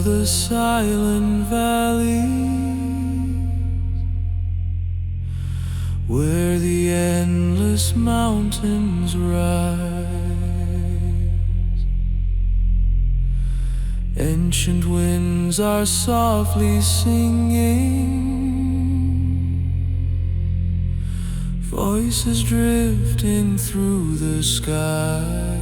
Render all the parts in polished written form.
The silent valleys where the endless mountains rise, ancient winds are softly singing, voices drifting through the sky.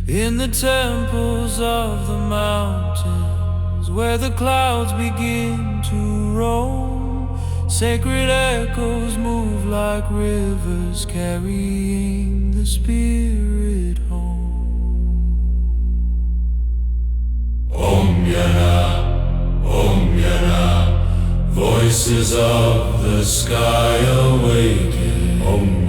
In the temples of the mountains, where the clouds begin to roam, sacred echoes move like rivers, carrying the spirit home. Om Yana, voices of the sky awaken. Om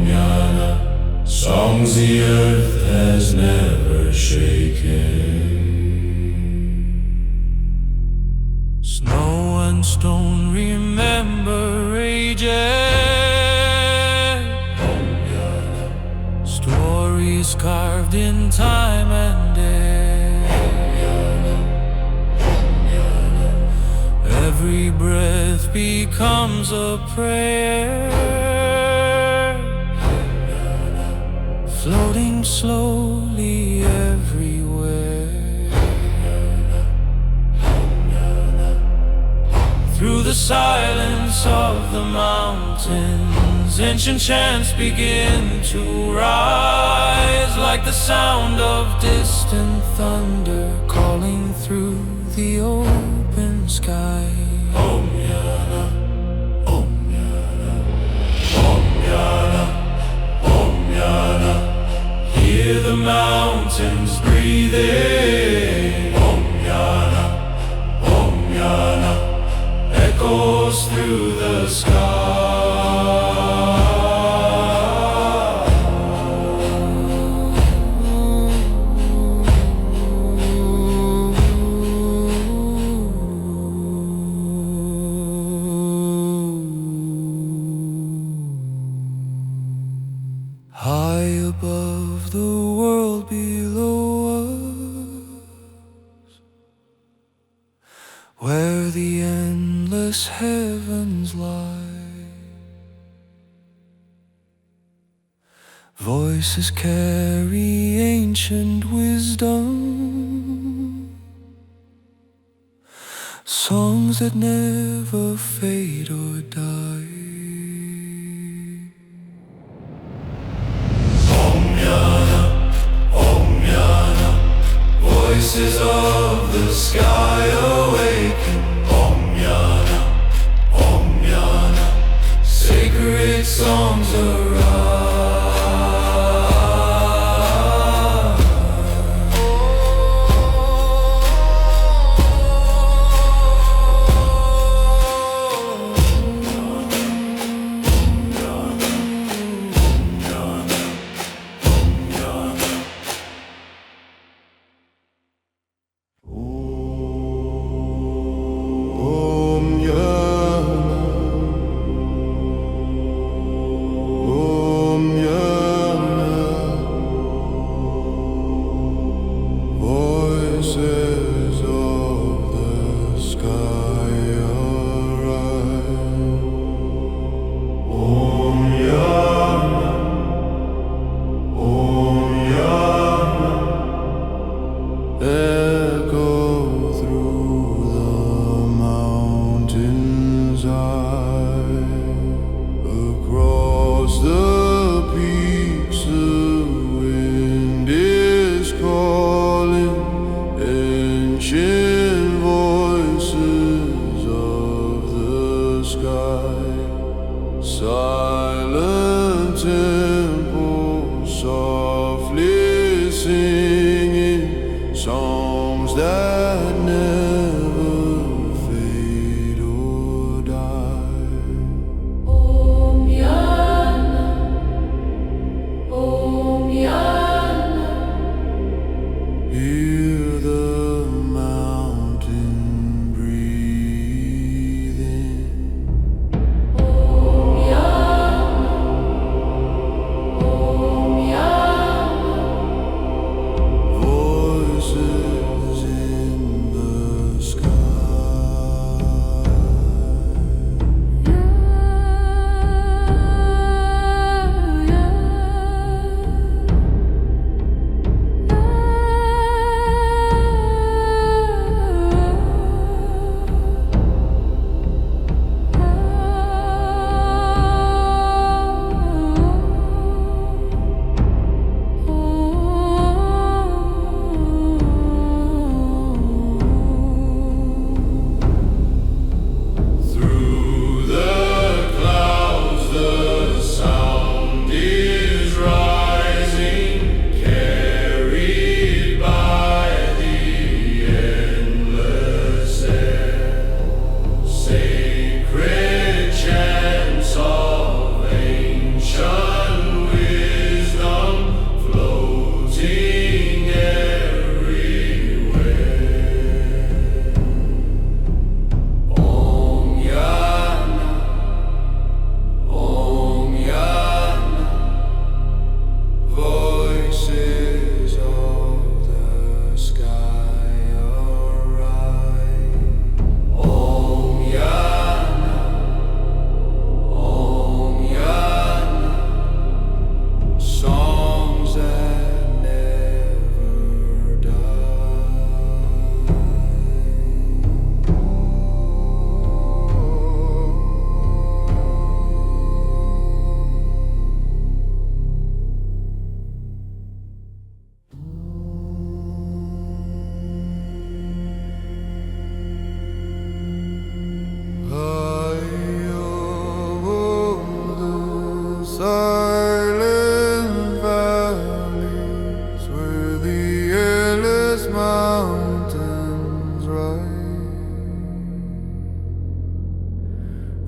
Yana, songs the earth has never shaken. Snow and stone remember ages, stories carved in time and air. Every breath becomes a prayer, floating slowly everywhere. Through the silence of the mountains, ancient chants begin to rise, like the sound of distant thunder calling through the open sky. Om Yana, Om Yana, Om Yana, Om Yana. Hear the mountains breathing. Om Yana, echoes through the sky. High above the world below us, where the endless heavens lie, voices carry ancient wisdom, songs that never fade or die. Voices of the sky awaken. Om Yana, sacred songs arise. Silent temple softly singing songs that never fade or die. Om Yana, Om Yana. Hear the mountain breathing. Om Yana, Om Yana. Voices in the sky. Through the clouds the sound is rising, carried by the endless air. Sacred chants of ancient wisdom floating everywhere. Om Yana, Om Yana. Voices of the sky arise. Om Yana, Om Yana. Songs that never die. High over the silent valleys where the airless mountains rise,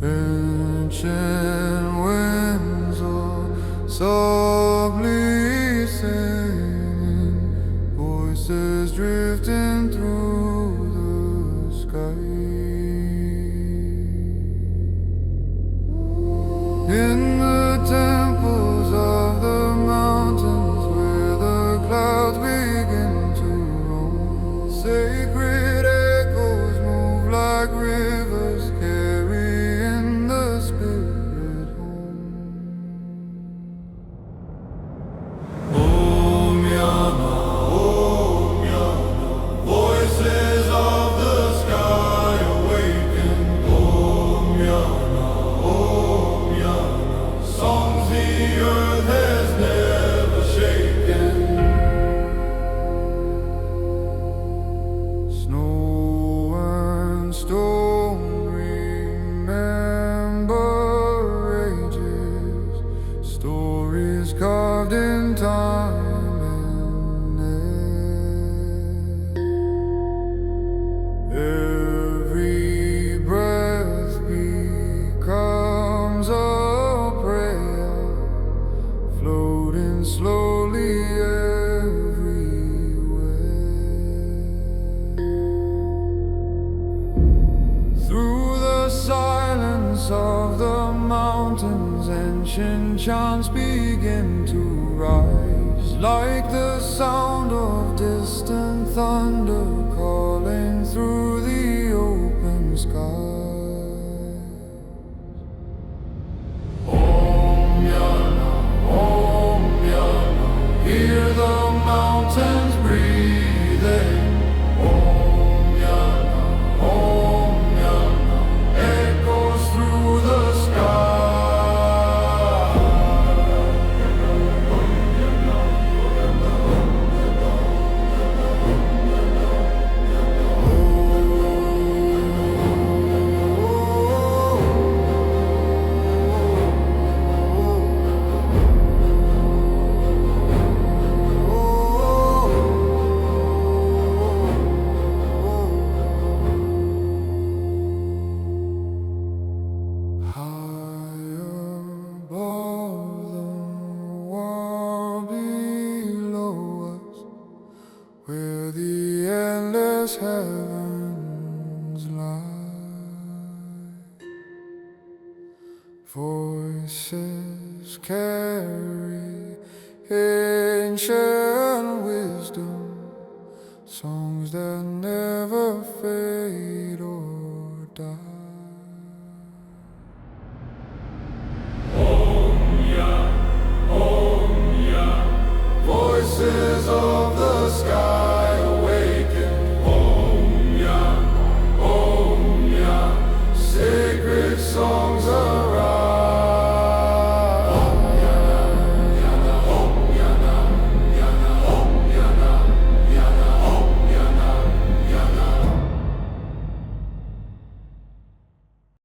ancient winds are softly singing, voices drifting through the sky. In the temples of the mountains where the clouds begin to roam, sacred echoes move like rivers, carrying the spirit home. Om Yana, Om Yana. Voices of the sky awaken. Om Yana, Om Yana. Songs the earth has never shaken. Snow and stone remember ages, stories carved in time and air. Every breath becomes a prayer, floating slowly everywhere. Through the silence of the mountains, ancient chants begin to rise, like the sound of distant thunder calling through the open sky. Om Yana, Om Yana. Hear the mountains breathing. Om Yana, Om Yana. Echoes through the sky. Om heavens lie. Voices carry ancient